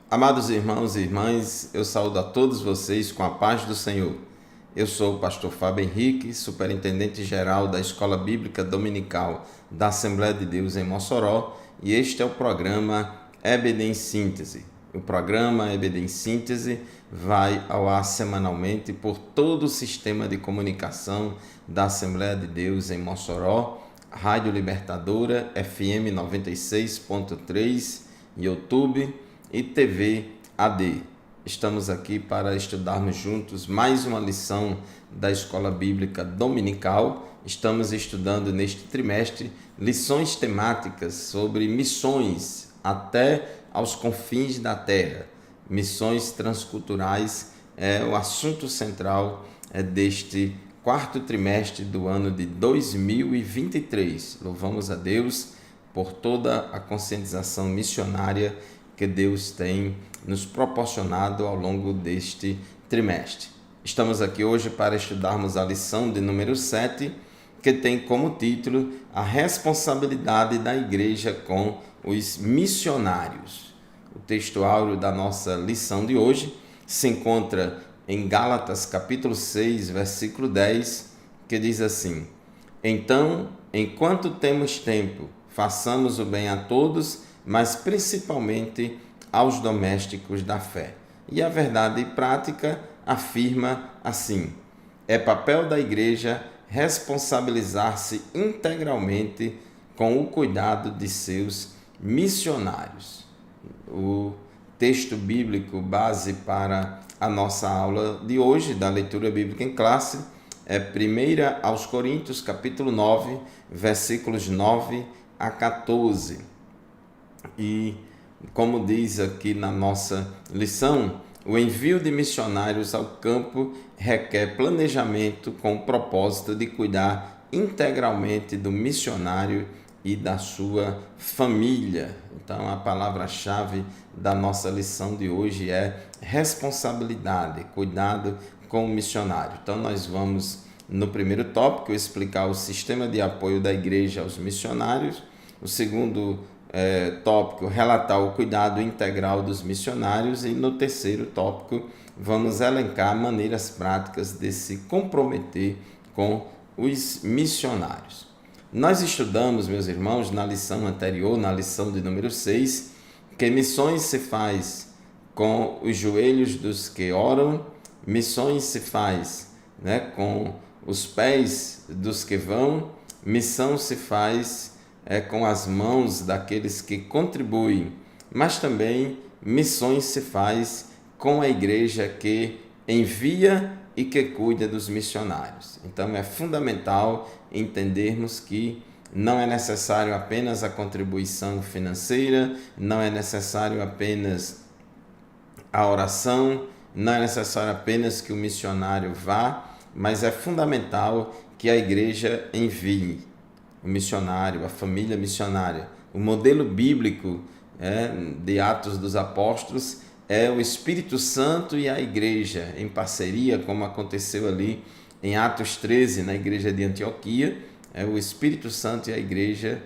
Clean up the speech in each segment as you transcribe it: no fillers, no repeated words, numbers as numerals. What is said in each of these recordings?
Amados irmãos e irmãs, eu saúdo a todos vocês com a paz do Senhor. Eu sou o pastor Fábio Henrique, superintendente-geral da Escola Bíblica Dominical da Assembleia de Deus em Mossoró, e este é o programa EBD em Síntese. O programa EBD em Síntese vai ao ar semanalmente por todo o sistema de comunicação da Assembleia de Deus em Mossoró, Rádio Libertadora, FM 96.3, YouTube e TV AD. Estamos aqui para estudarmos juntos mais uma lição da Escola Bíblica Dominical. Estamos estudando neste trimestre lições temáticas sobre missões até aos confins da terra. Missões transculturais é o assunto central deste quarto trimestre do ano de 2023. Louvamos a Deus por toda a conscientização missionária que Deus tem nos proporcionado ao longo deste trimestre. Estamos aqui hoje para estudarmos a lição de número 7, que tem como título A Responsabilidade da Igreja com os Missionários. O texto áureo da nossa lição de hoje se encontra em Gálatas capítulo 6, versículo 10, que diz assim: Então, enquanto temos tempo, façamos o bem a todos, mas principalmente aos domésticos da fé. E a verdade prática afirma assim: é papel da igreja responsabilizar-se integralmente com o cuidado de seus missionários. O texto bíblico base para a nossa aula de hoje, da leitura bíblica em classe, é 1 aos Coríntios, capítulo 9, versículos 9 a 14. E, como diz aqui na nossa lição, o envio de missionários ao campo requer planejamento com o propósito de cuidar integralmente do missionário e da sua família. Então, a palavra-chave da nossa lição de hoje é responsabilidade, cuidado com o missionário. Então, nós vamos, no primeiro tópico, explicar o sistema de apoio da igreja aos missionários. O segundo tópico, relatar o cuidado integral dos missionários, e no terceiro tópico vamos elencar maneiras práticas de se comprometer com os missionários. Nós estudamos, meus irmãos, na lição anterior, na lição de número 6, que missões se faz com os joelhos dos que oram, missões se faz com os pés dos que vão, missão se faz com as mãos daqueles que contribuem, mas também missões se faz com a igreja que envia e que cuida dos missionários. Então é fundamental entendermos que não é necessário apenas a contribuição financeira, não é necessário apenas a oração, não é necessário apenas que o missionário vá, mas é fundamental que a igreja envie o missionário, a família missionária. O modelo bíblico de Atos dos Apóstolos é o Espírito Santo e a igreja em parceria, como aconteceu ali em Atos 13, na igreja de Antioquia. O Espírito Santo e a igreja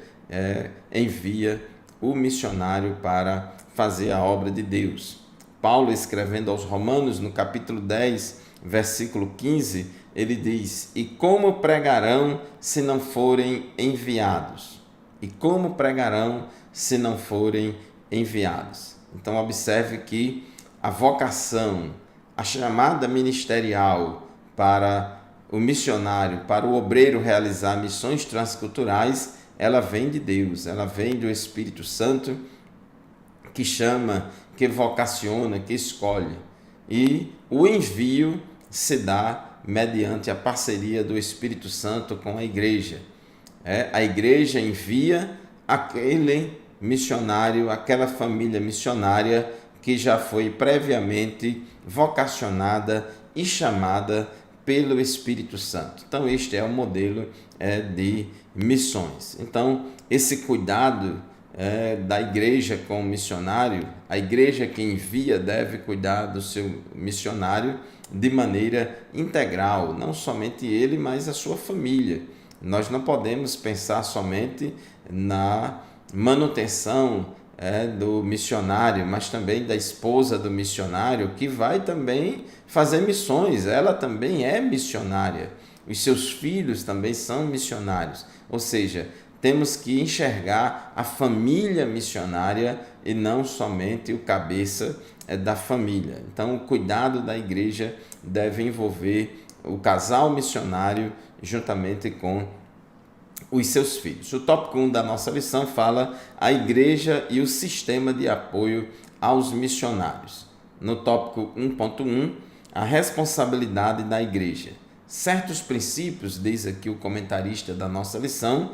envia o missionário para fazer a obra de Deus. Paulo, escrevendo aos Romanos, no capítulo 10, versículo 15, ele diz: E como pregarão se não forem enviados? E como pregarão se não forem enviados? Então, observe que a vocação, a chamada ministerial para o missionário, para o obreiro realizar missões transculturais, ela vem de Deus, ela vem do Espírito Santo, que chama, que vocaciona, que escolhe. E o envio se dá mediante a parceria do Espírito Santo com a igreja. A igreja envia aquele missionário, aquela família missionária que já foi previamente vocacionada e chamada pelo Espírito Santo. Então, este é o modelo de missões. Então, esse cuidado da igreja com o missionário, a igreja que envia deve cuidar do seu missionário de maneira integral, não somente ele, mas a sua família. Nós não podemos pensar somente na manutenção do missionário, mas também da esposa do missionário, que vai também fazer missões. Ela também é missionária. Os seus filhos também são missionários. Ou seja, temos que enxergar a família missionária e não somente o cabeça da família. Então, o cuidado da igreja deve envolver o casal missionário juntamente com os seus filhos. O tópico 1 da nossa lição fala a igreja e o sistema de apoio aos missionários. No tópico 1.1, a responsabilidade da igreja. Certos princípios, diz aqui o comentarista da nossa lição,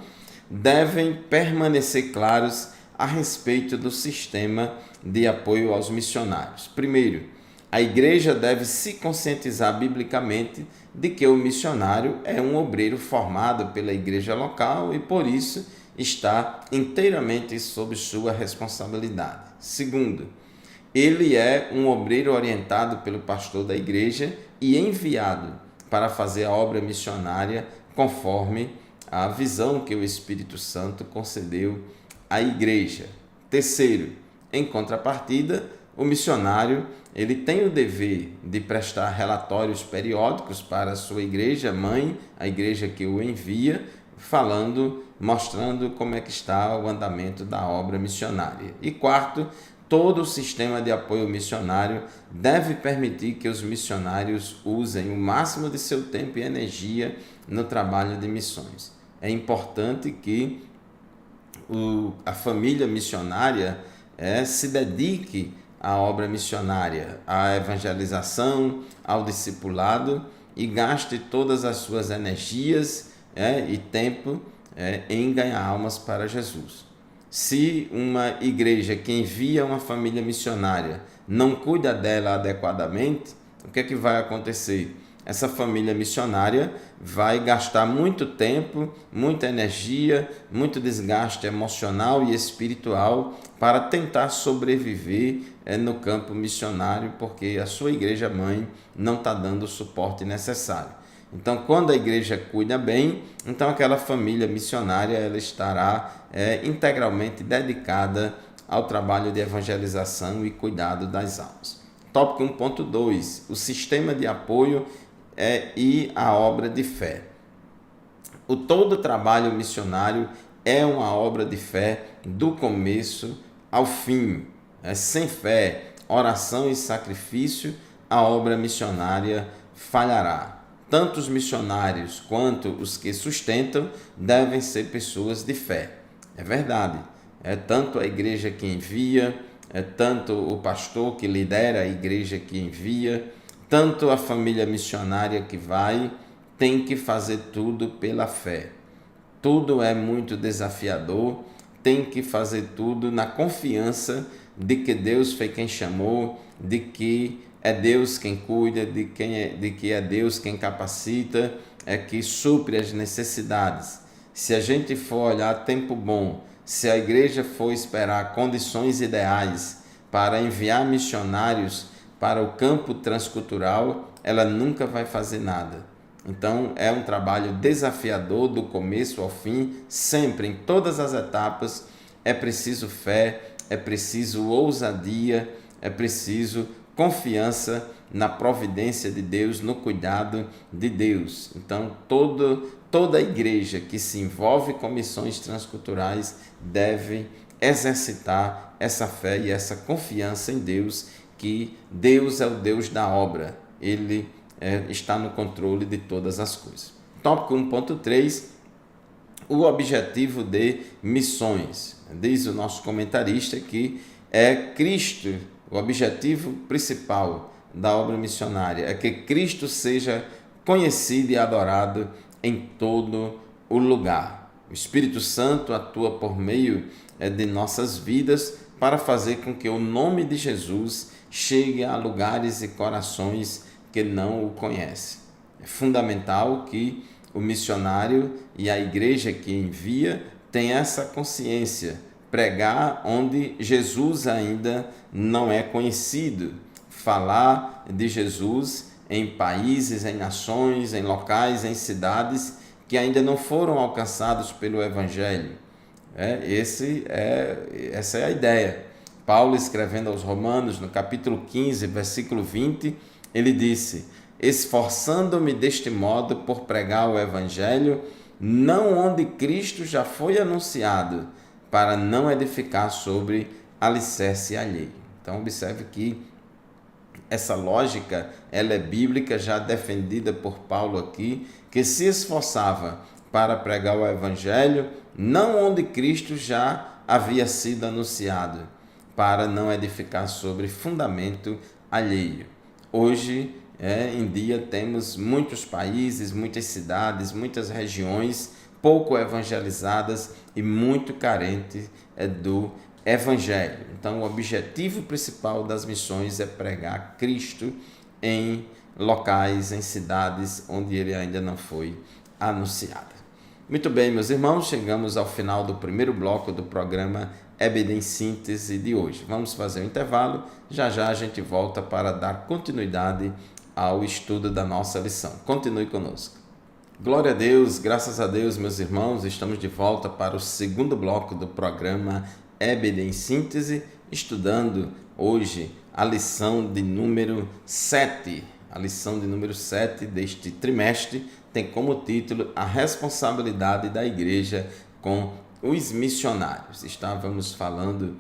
devem permanecer claros a respeito do sistema de apoio aos missionários. Primeiro, a igreja deve se conscientizar biblicamente de que o missionário é um obreiro formado pela igreja local e, por isso, está inteiramente sob sua responsabilidade. Segundo, ele é um obreiro orientado pelo pastor da igreja e enviado para fazer a obra missionária conforme a visão que o Espírito Santo concedeu à igreja. Terceiro, em contrapartida, o missionário ele tem o dever de prestar relatórios periódicos para a sua igreja mãe, a igreja que o envia, mostrando como é que está o andamento da obra missionária. E quarto, todo o sistema de apoio missionário deve permitir que os missionários usem o máximo de seu tempo e energia no trabalho de missões. É importante que a família missionária se dedique à obra missionária, à evangelização, ao discipulado e gaste todas as suas energias e tempo em ganhar almas para Jesus. Se uma igreja que envia uma família missionária não cuida dela adequadamente, o que é que vai acontecer? Essa família missionária vai gastar muito tempo, muita energia, muito desgaste emocional e espiritual para tentar sobreviver no campo missionário, porque a sua igreja mãe não está dando o suporte necessário. Então, quando a igreja cuida bem, então aquela família missionária ela estará integralmente dedicada ao trabalho de evangelização e cuidado das almas. Tópico 1.2, o sistema de apoio e a obra de fé. Todo trabalho missionário é uma obra de fé do começo ao fim. Sem fé, oração e sacrifício, a obra missionária falhará. Tanto os missionários quanto os que sustentam devem ser pessoas de fé. É verdade. Tanto a igreja que envia, tanto o pastor que lidera a igreja que envia, tanto a família missionária que vai, tem que fazer tudo pela fé. Tudo é muito desafiador, tem que fazer tudo na confiança de que Deus foi quem chamou, de que é Deus quem cuida, de que é Deus quem capacita, que supre as necessidades. Se a gente for olhar tempo bom, se a igreja for esperar condições ideais para enviar missionários para o campo transcultural, ela nunca vai fazer nada. Então, é um trabalho desafiador do começo ao fim, sempre, em todas as etapas. É preciso fé, é preciso ousadia, é preciso confiança na providência de Deus, no cuidado de Deus. Então, toda a igreja que se envolve com missões transculturais deve exercitar essa fé e essa confiança em Deus, que Deus é o Deus da obra, Ele está no controle de todas as coisas. Tópico 1.3, o objetivo de missões. Diz o nosso comentarista que é Cristo, o objetivo principal da obra missionária, é que Cristo seja conhecido e adorado em todo o lugar. O Espírito Santo atua por meio de nossas vidas para fazer com que o nome de Jesus chegue a lugares e corações que não o conhecem. É fundamental que o missionário e a igreja que envia tenham essa consciência, pregar onde Jesus ainda não é conhecido, falar de Jesus em países, em nações, em locais, em cidades que ainda não foram alcançados pelo Evangelho. Essa é a ideia. Paulo, escrevendo aos Romanos, no capítulo 15, versículo 20, ele disse: esforçando-me deste modo por pregar o evangelho, não onde Cristo já foi anunciado, para não edificar sobre alicerce alheio. Então, observe que essa lógica, ela é bíblica, já defendida por Paulo aqui, que se esforçava para pregar o evangelho, não onde Cristo já havia sido anunciado, para não edificar sobre fundamento alheio. Hoje, em dia, temos muitos países, muitas cidades, muitas regiões pouco evangelizadas e muito carentes do evangelho. Então, o objetivo principal das missões é pregar Cristo em locais, em cidades onde ele ainda não foi anunciado. Muito bem, meus irmãos, chegamos ao final do primeiro bloco do programa EBD em Síntese de hoje. Vamos fazer um intervalo, já já a gente volta para dar continuidade ao estudo da nossa lição. Continue conosco. Glória a Deus, graças a Deus, meus irmãos, estamos de volta para o segundo bloco do programa EBD em Síntese, estudando hoje a lição de número 7. A lição de número 7 deste trimestre tem como título A Responsabilidade da Igreja com os Missionários. Estávamos falando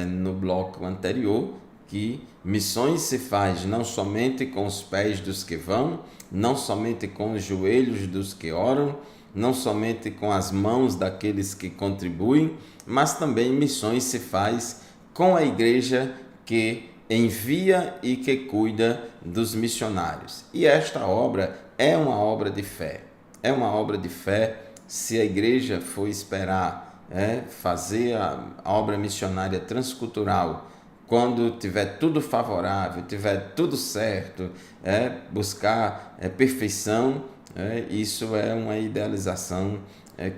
no bloco anterior que missões se faz não somente com os pés dos que vão, não somente com os joelhos dos que oram, não somente com as mãos daqueles que contribuem, mas também missões se faz com a igreja que envia e que cuida dos missionários. E esta obra é uma obra de fé. É uma obra de fé. Se a igreja for esperar fazer a obra missionária transcultural, quando tiver tudo favorável, tiver tudo certo, buscar perfeição, isso é uma idealização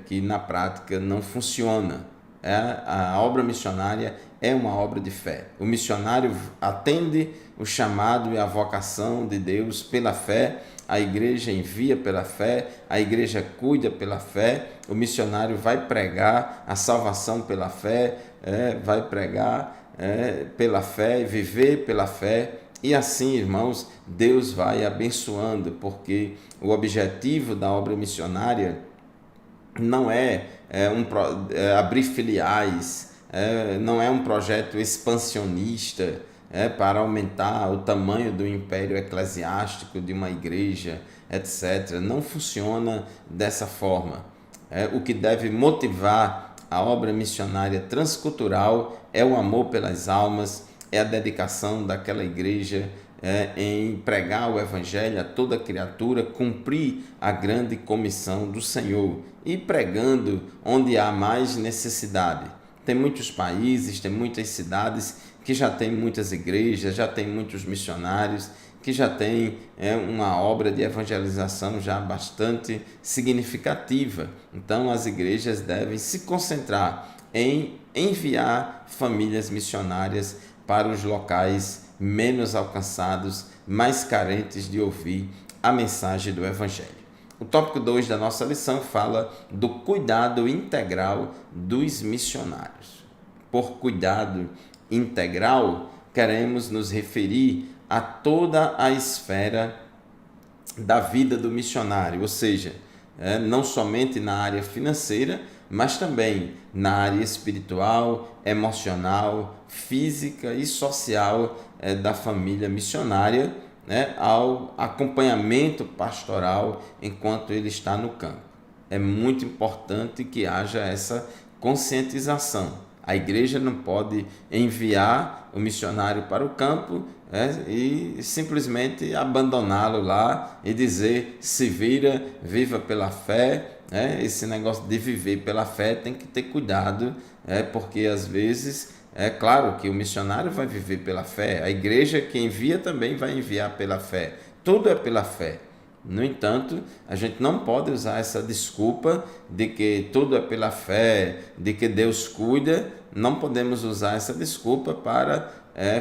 que na prática não funciona. A obra missionária é uma obra de fé. O missionário atende o chamado e a vocação de Deus pela fé, a igreja envia pela fé, a igreja cuida pela fé, o missionário vai pregar a salvação pela fé, vai pregar pela fé, viver pela fé, e assim, irmãos, Deus vai abençoando, porque o objetivo da obra missionária não é abrir filiais, não é um projeto expansionista para aumentar o tamanho do império eclesiástico de uma igreja, etc. Não funciona dessa forma. O que deve motivar a obra missionária transcultural é o amor pelas almas, é a dedicação daquela igreja em pregar o evangelho a toda criatura, cumprir a grande comissão do Senhor e pregando onde há mais necessidade. Tem muitos países, tem muitas cidades que já tem muitas igrejas, já tem muitos missionários, que já tem uma obra de evangelização já bastante significativa. Então, as igrejas devem se concentrar em enviar famílias missionárias para os locais menos alcançados, mais carentes de ouvir a mensagem do Evangelho. O tópico 2 da nossa lição fala do cuidado integral dos missionários. Por cuidado integral, queremos nos referir a toda a esfera da vida do missionário, ou seja, não somente na área financeira, mas também na área espiritual, emocional, física e social da família missionária, ao acompanhamento pastoral enquanto ele está no campo. É muito importante que haja essa conscientização. A igreja não pode enviar o missionário para o campo e simplesmente abandoná-lo lá e dizer: se vira, viva pela fé. Esse negócio de viver pela fé tem que ter cuidado, porque às vezes é claro que o missionário vai viver pela fé, a igreja que envia também vai enviar pela fé, tudo é pela fé. No entanto, a gente não pode usar essa desculpa de que tudo é pela fé, de que Deus cuida. Não podemos usar essa desculpa para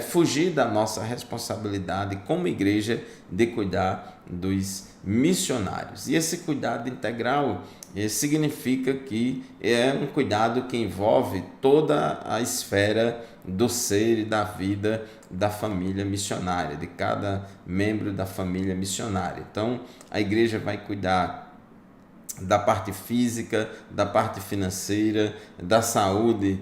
fugir da nossa responsabilidade como igreja de cuidar dos missionários. E esse cuidado integral significa que é um cuidado que envolve toda a esfera do ser e da vida da família missionária, de cada membro da família missionária. Então, a igreja vai cuidar da parte física, da parte financeira, da saúde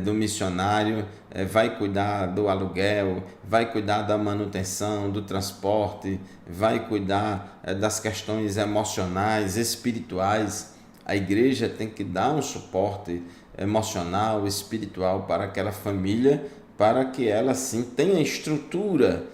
do missionário, vai cuidar do aluguel, vai cuidar da manutenção, do transporte, vai cuidar das questões emocionais, espirituais. A igreja tem que dar um suporte emocional, espiritual para aquela família, para que ela sim tenha estrutura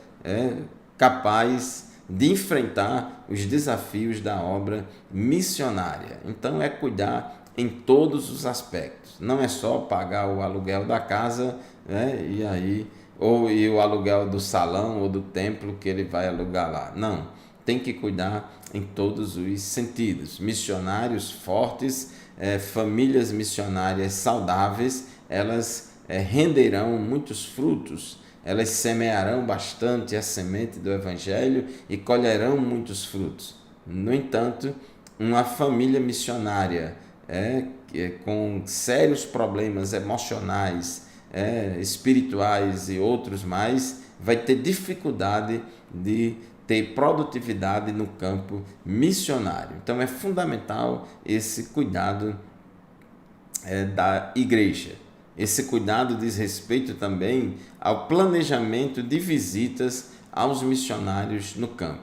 capaz de enfrentar os desafios da obra missionária. Então é cuidar em todos os aspectos. Não é só pagar o aluguel da casa, e o aluguel do salão ou do templo que ele vai alugar lá. Não, tem que cuidar em todos os sentidos. Missionários fortes, famílias missionárias saudáveis, elas renderão muitos frutos. Elas semearão bastante a semente do Evangelho e colherão muitos frutos. No entanto, uma família missionária com sérios problemas emocionais, espirituais e outros mais, vai ter dificuldade de ter produtividade no campo missionário. Então é fundamental esse cuidado da igreja. Esse cuidado diz respeito também ao planejamento de visitas aos missionários no campo.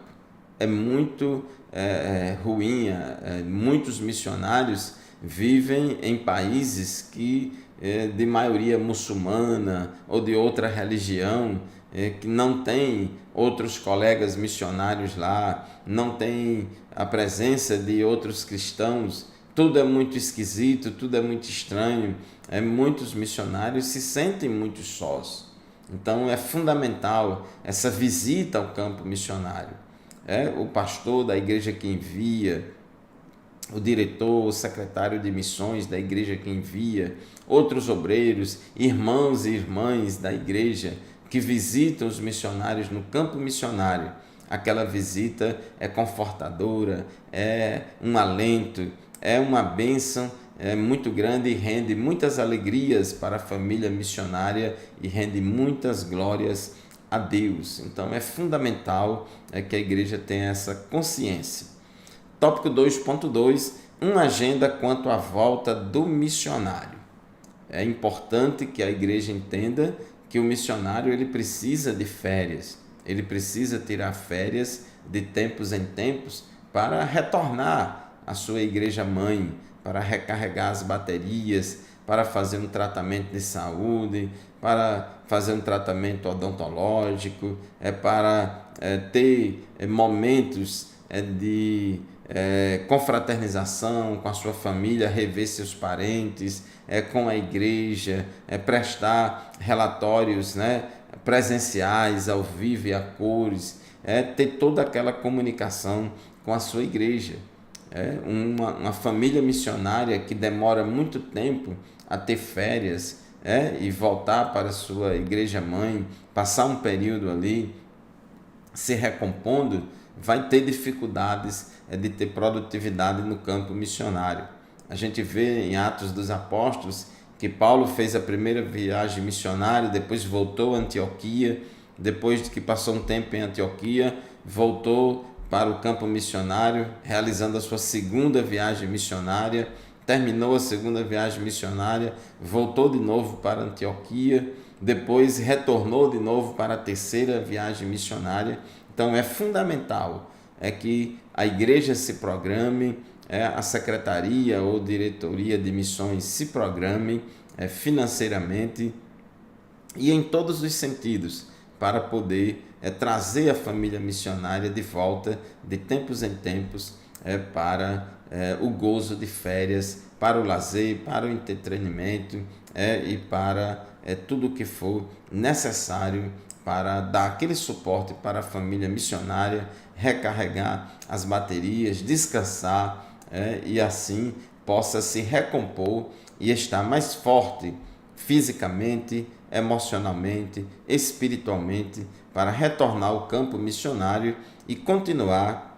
É muito ruim, muitos missionários vivem em países que de maioria muçulmana ou de outra religião, que não tem outros colegas missionários lá, não tem a presença de outros cristãos. Tudo é muito esquisito, tudo é muito estranho. Muitos missionários se sentem muito sós. Então é fundamental essa visita ao campo missionário. O pastor da igreja que envia, o diretor, o secretário de missões da igreja que envia, outros obreiros, irmãos e irmãs da igreja que visitam os missionários no campo missionário. Aquela visita é confortadora, é um alento, é uma bênção muito grande e rende muitas alegrias para a família missionária e rende muitas glórias a Deus. Então é fundamental que a igreja tenha essa consciência. Tópico 2.2, uma agenda quanto à volta do missionário. É importante que a igreja entenda que o missionário ele precisa de férias, ele precisa tirar férias de tempos em tempos para retornar à sua igreja mãe, para recarregar as baterias, para fazer um tratamento de saúde, para fazer um tratamento odontológico, para ter momentos de confraternização com a sua família, rever seus parentes, com a igreja, prestar relatórios presenciais, ao vivo e a cores, ter toda aquela comunicação com a sua igreja. Uma família missionária que demora muito tempo a ter férias e voltar para a sua igreja mãe, passar um período ali se recompondo, vai ter dificuldades de ter produtividade no campo missionário. A gente vê em Atos dos Apóstolos que Paulo fez a primeira viagem missionária, depois voltou a Antioquia, depois de que passou um tempo em Antioquia, voltou para o campo missionário, realizando a sua segunda viagem missionária, terminou a segunda viagem missionária, voltou de novo para Antioquia, depois retornou de novo para a terceira viagem missionária. Então é fundamental que a igreja se programe, a secretaria ou diretoria de missões se programe financeiramente e em todos os sentidos para poder trazer a família missionária de volta de tempos em tempos para o gozo de férias, para o lazer, para o entretenimento e para tudo o que for necessário para dar aquele suporte para a família missionária, recarregar as baterias, descansar e assim possa se recompor e estar mais forte fisicamente, emocionalmente, espiritualmente, para retornar ao campo missionário e continuar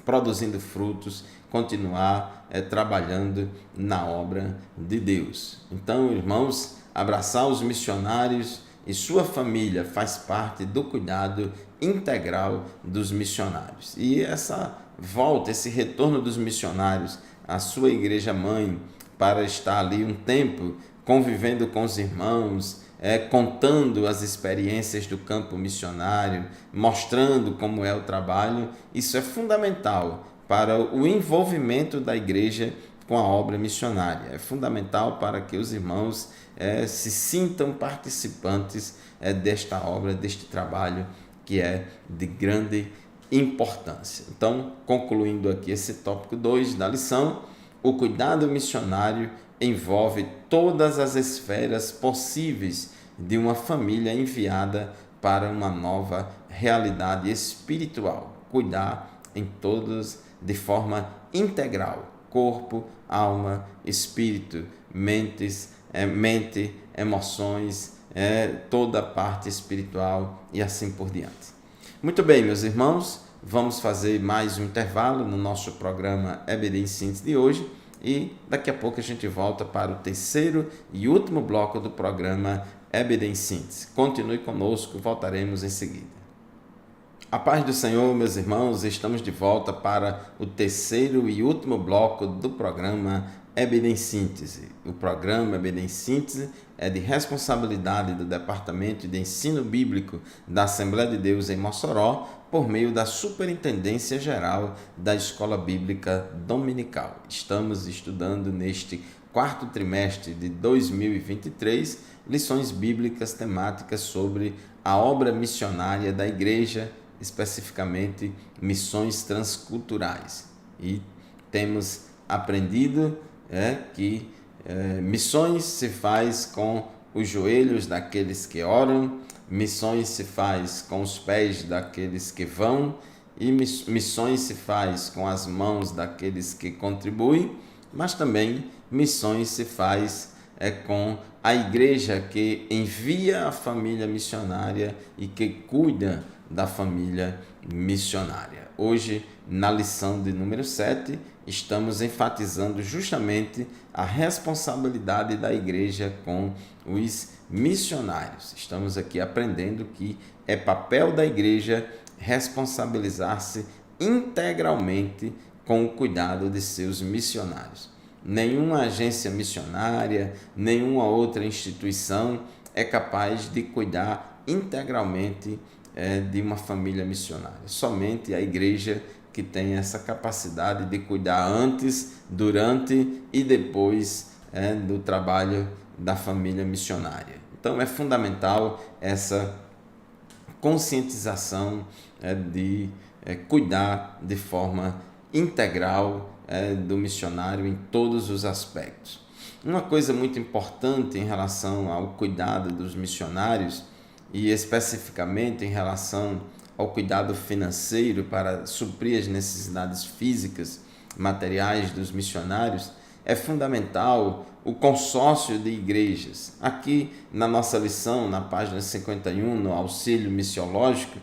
produzindo frutos, continuar trabalhando na obra de Deus. Então, irmãos, abraçar os missionários e sua família faz parte do cuidado integral dos missionários. E essa volta, esse retorno dos missionários à sua igreja mãe, para estar ali um tempo convivendo com os irmãos, contando as experiências do campo missionário, mostrando como é o trabalho, isso é fundamental para o envolvimento da igreja com a obra missionária. É fundamental para que os irmãos se sintam participantes desta obra, deste trabalho que é de grande importância. Então, concluindo aqui esse tópico 2 da lição, o cuidado missionário envolve todas as esferas possíveis de uma família enviada para uma nova realidade espiritual. Cuidar em todas de forma integral, corpo, alma, espírito, mente, emoções, toda a parte espiritual e assim por diante. Muito bem, meus irmãos, vamos fazer mais um intervalo no nosso programa EBD em Síntese de hoje e daqui a pouco a gente volta para o terceiro e último bloco do programa EBD em Síntese. Continue conosco, voltaremos em seguida. A paz do Senhor, meus irmãos, estamos de volta para o terceiro e último bloco do programa EBD em Síntese. O programa EBD em Síntese é de responsabilidade do Departamento de Ensino Bíblico da Assembleia de Deus em Mossoró, por meio da Superintendência Geral da Escola Bíblica Dominical. Estamos estudando neste quarto trimestre de 2023 lições bíblicas temáticas sobre a obra missionária da Igreja, especificamente missões transculturais. E temos aprendido que missões se faz com os joelhos daqueles que oram, missões se faz com os pés daqueles que vão, e missões se faz com as mãos daqueles que contribuem, mas também missões se faz com a igreja que envia a família missionária e que cuida da família missionária. Hoje, na lição de número 7, estamos enfatizando justamente a responsabilidade da igreja com os missionários. Estamos aqui aprendendo que é papel da igreja responsabilizar-se integralmente com o cuidado de seus missionários. Nenhuma agência missionária, nenhuma outra instituição é capaz de cuidar integralmente de uma família missionária. Somente a igreja que tem essa capacidade de cuidar antes, durante e depois do trabalho da família missionária. Então é fundamental essa conscientização de cuidar de forma integral do missionário em todos os aspectos. Uma coisa muito importante em relação ao cuidado dos missionários e especificamente em relação ao cuidado financeiro para suprir as necessidades físicas, materiais dos missionários, é fundamental o consórcio de igrejas. Aqui na nossa lição, na página 51, no auxílio missiológico,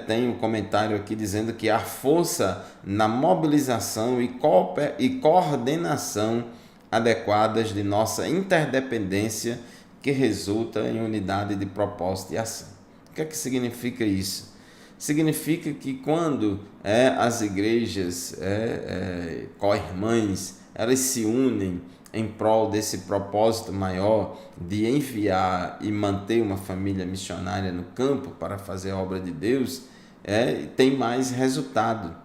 tem um comentário aqui dizendo que há força na mobilização e coordenação adequadas de nossa interdependência que resulta em unidade de propósito e ação. O que é que significa isso? Significa que quando as igrejas co-irmãs, elas se unem em prol desse propósito maior de enviar e manter uma família missionária no campo para fazer a obra de Deus, tem mais resultado.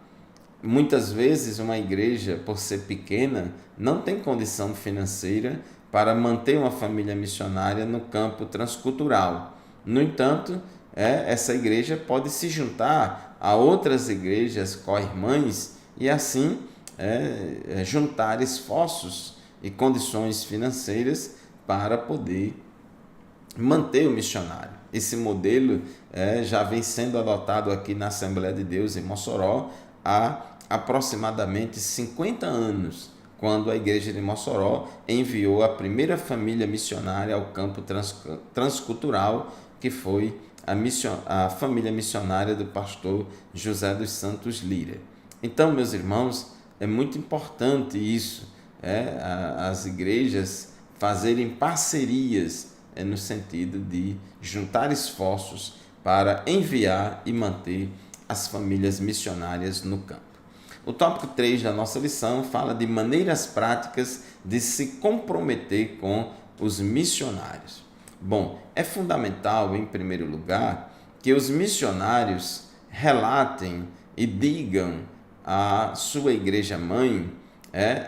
Muitas vezes uma igreja, por ser pequena, não tem condição financeira para manter uma família missionária no campo transcultural. No entanto, essa igreja pode se juntar a outras igrejas co-irmãs e assim juntar esforços e condições financeiras para poder manter o missionário. Esse modelo já vem sendo adotado aqui na Assembleia de Deus em Mossoró há aproximadamente 50 anos, quando a igreja de Mossoró enviou a primeira família missionária ao campo transcultural, que foi a família missionária do pastor José dos Santos Lira. Então, meus irmãos, é muito importante isso, as igrejas fazerem parcerias no sentido de juntar esforços para enviar e manter as famílias missionárias no campo. O tópico 3 da nossa lição fala de maneiras práticas de se comprometer com os missionários. Bom, é fundamental, em primeiro lugar, que os missionários relatem e digam à sua igreja-mãe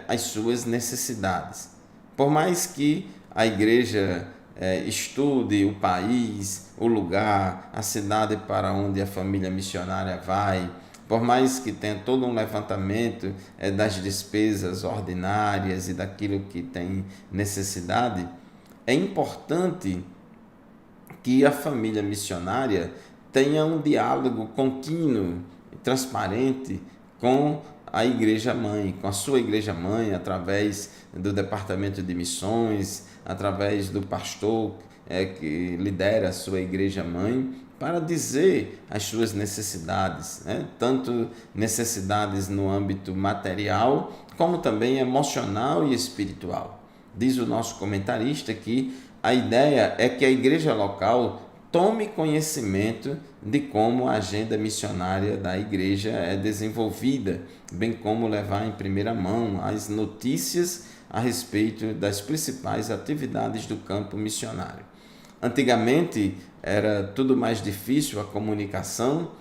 as suas necessidades. Por mais que a igreja estude o país, o lugar, a cidade para onde a família missionária vai, por mais que tenha todo um levantamento das despesas ordinárias e daquilo que tem necessidade, é importante que a família missionária tenha um diálogo contínuo e transparente com a igreja-mãe, com a sua igreja-mãe, através do departamento de missões, através do pastor que lidera a sua igreja-mãe, para dizer as suas necessidades, tanto necessidades no âmbito material, como também emocional e espiritual. Diz o nosso comentarista que a ideia é que a igreja local tome conhecimento de como a agenda missionária da igreja é desenvolvida, bem como levar em primeira mão as notícias a respeito das principais atividades do campo missionário. Antigamente era tudo mais difícil a comunicação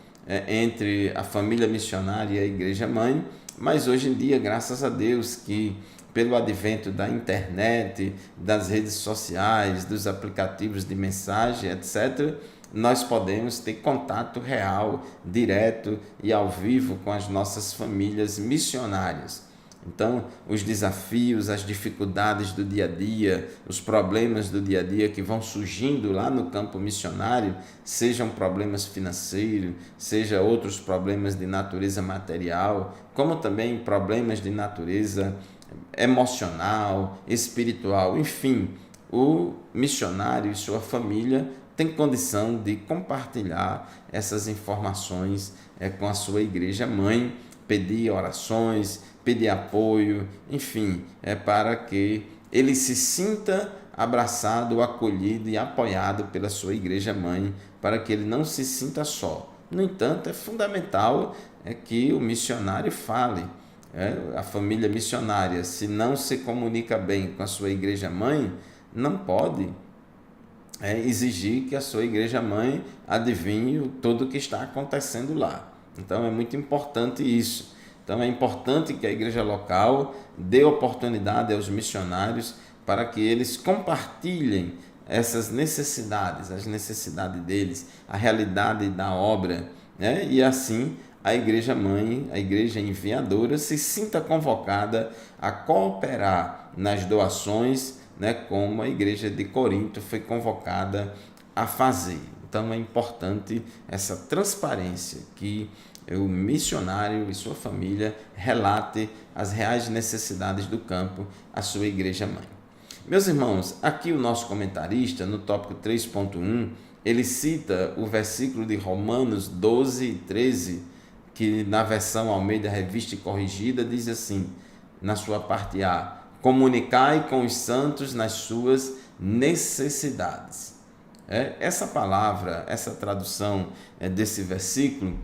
entre a família missionária e a igreja-mãe, mas hoje em dia, graças a Deus, que pelo advento da internet, das redes sociais, dos aplicativos de mensagem, etc., nós podemos ter contato real, direto e ao vivo com as nossas famílias missionárias. Então, os desafios, as dificuldades do dia a dia, os problemas do dia a dia que vão surgindo lá no campo missionário, sejam problemas financeiros, sejam outros problemas de natureza material, como também problemas de natureza emocional, espiritual, enfim, o missionário e sua família têm condição de compartilhar essas informações com a sua igreja-mãe, pedir orações, pedir apoio, enfim, para que ele se sinta abraçado, acolhido e apoiado pela sua igreja-mãe, para que ele não se sinta só. No entanto, é fundamental que o missionário fale. A família missionária, se não se comunica bem com a sua igreja-mãe, não pode exigir que a sua igreja-mãe adivinhe tudo o que está acontecendo lá. Então, é muito importante isso. Então, é importante que a igreja local dê oportunidade aos missionários para que eles compartilhem essas necessidades, as necessidades deles, a realidade da obra, e assim a igreja-mãe, a igreja enviadora, se sinta convocada a cooperar nas doações, como a igreja de Corinto foi convocada a fazer. Então, é importante essa transparência, que o missionário e sua família relate as reais necessidades do campo à sua igreja-mãe. Meus irmãos, aqui o nosso comentarista, no tópico 3.1, ele cita o versículo de Romanos 12 e 13, que na versão Almeida Revista e Corrigida diz assim, na sua parte A, comunicai com os santos nas suas necessidades. Essa palavra, essa tradução desse versículo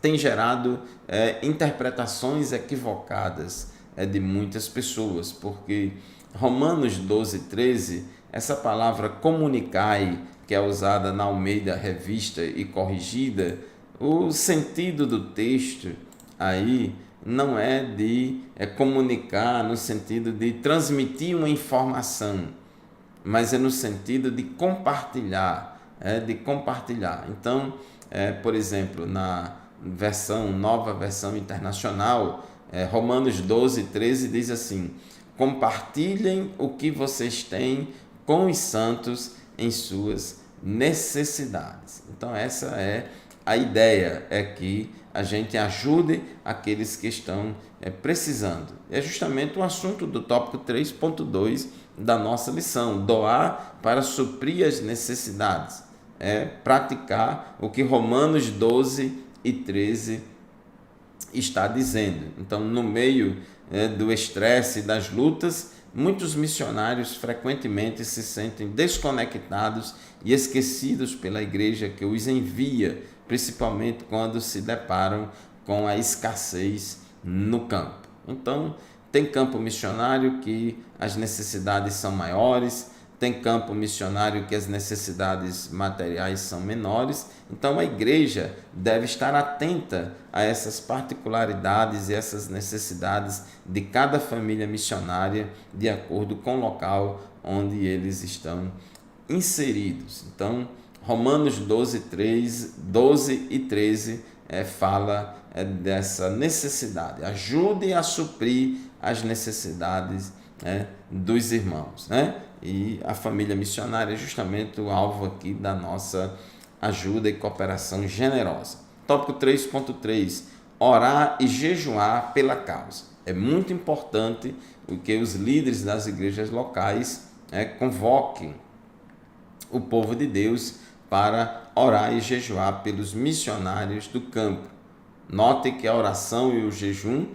tem gerado interpretações equivocadas de muitas pessoas, porque Romanos 12, 13, essa palavra comunicai, que é usada na Almeida Revista e Corrigida, o sentido do texto aí não é de comunicar no sentido de transmitir uma informação, mas é no sentido de compartilhar, Então, por exemplo, na nova versão internacional, Romanos 12, 13 diz assim, compartilhem o que vocês têm com os santos em suas necessidades. Então, essa é a ideia, é que a gente ajude aqueles que estão precisando. É justamente o assunto do tópico 3.2 da nossa lição, doar para suprir as necessidades. É praticar o que Romanos 12 e 13 está dizendo. Então, no meio do estresse e das lutas, muitos missionários frequentemente se sentem desconectados e esquecidos pela igreja que os envia, principalmente quando se deparam com a escassez no campo. Então, tem campo missionário que as necessidades são maiores, tem campo missionário que as necessidades materiais são menores. Então, a igreja deve estar atenta a essas particularidades e essas necessidades de cada família missionária, de acordo com o local onde eles estão inseridos. Então, Romanos 12 e 13 fala dessa necessidade. Ajude a suprir as necessidades dos irmãos, E a família missionária é justamente o alvo aqui da nossa ajuda e cooperação generosa. Tópico 3.3, orar e jejuar pela causa. É muito importante que os líderes das igrejas locais convoquem o povo de Deus para orar e jejuar pelos missionários do campo. Note que a oração e o jejum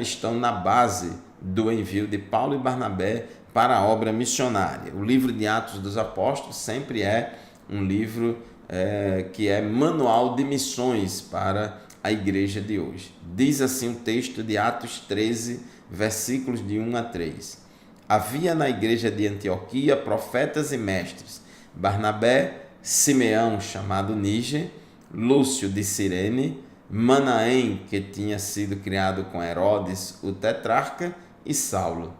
estão na base do envio de Paulo e Barnabé para a obra missionária. O livro de Atos dos Apóstolos sempre é um livro que é manual de missões para a igreja de hoje. Diz assim o texto de Atos 13, versículos de 1 a 3. Havia na igreja de Antioquia profetas e mestres, Barnabé, Simeão, chamado Níger, Lúcio de Cirene, Manaém, que tinha sido criado com Herodes, o tetrarca, e Saulo.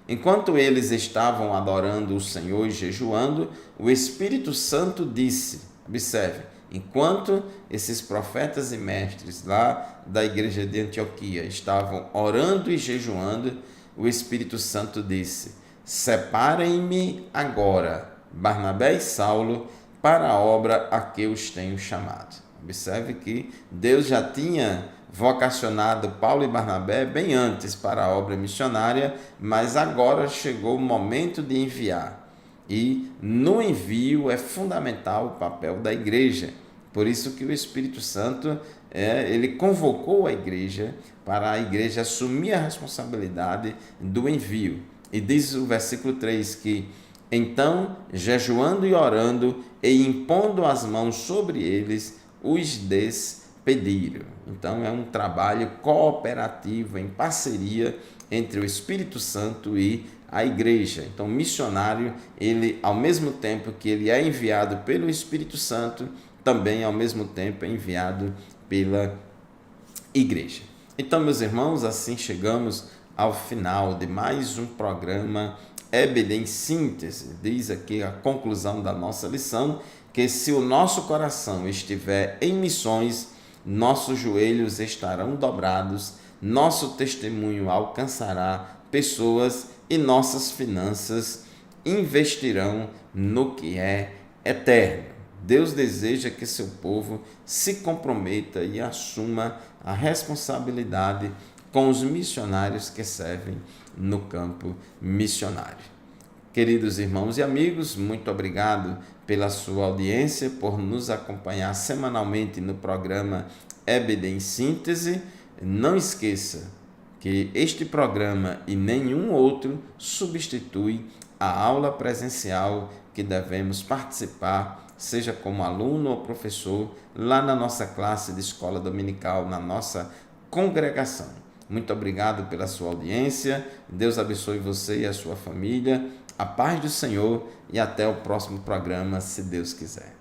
Enquanto eles estavam adorando o Senhor e jejuando, o Espírito Santo disse, observe, enquanto esses profetas e mestres lá da igreja de Antioquia estavam orando e jejuando, o Espírito Santo disse, separem-me agora, Barnabé e Saulo, para a obra a que os tenho chamado. Observe que Deus já tinha vocacionado Paulo e Barnabé bem antes para a obra missionária, mas agora chegou o momento de enviar. E no envio é fundamental o papel da igreja. Por isso que o Espírito Santo ele convocou a igreja para a igreja assumir a responsabilidade do envio. E diz o versículo 3 que então, jejuando e orando e impondo as mãos sobre eles, os despediram. Então, é um trabalho cooperativo, em parceria entre o Espírito Santo e a igreja. Então, o missionário, ele, ao mesmo tempo que ele é enviado pelo Espírito Santo, também, ao mesmo tempo, é enviado pela igreja. Então, meus irmãos, assim chegamos ao final de mais um programa EBD em síntese. Diz aqui a conclusão da nossa lição, que se o nosso coração estiver em missões, nossos joelhos estarão dobrados, nosso testemunho alcançará pessoas e nossas finanças investirão no que é eterno. Deus deseja que seu povo se comprometa e assuma a responsabilidade com os missionários que servem no campo missionário. Queridos irmãos e amigos, muito obrigado pela sua audiência, por nos acompanhar semanalmente no programa EBD em Síntese. Não esqueça que este programa e nenhum outro substitui a aula presencial que devemos participar, seja como aluno ou professor, lá na nossa classe de escola dominical, na nossa congregação. Muito obrigado pela sua audiência. Deus abençoe você e a sua família. A paz do Senhor e até o próximo programa, se Deus quiser.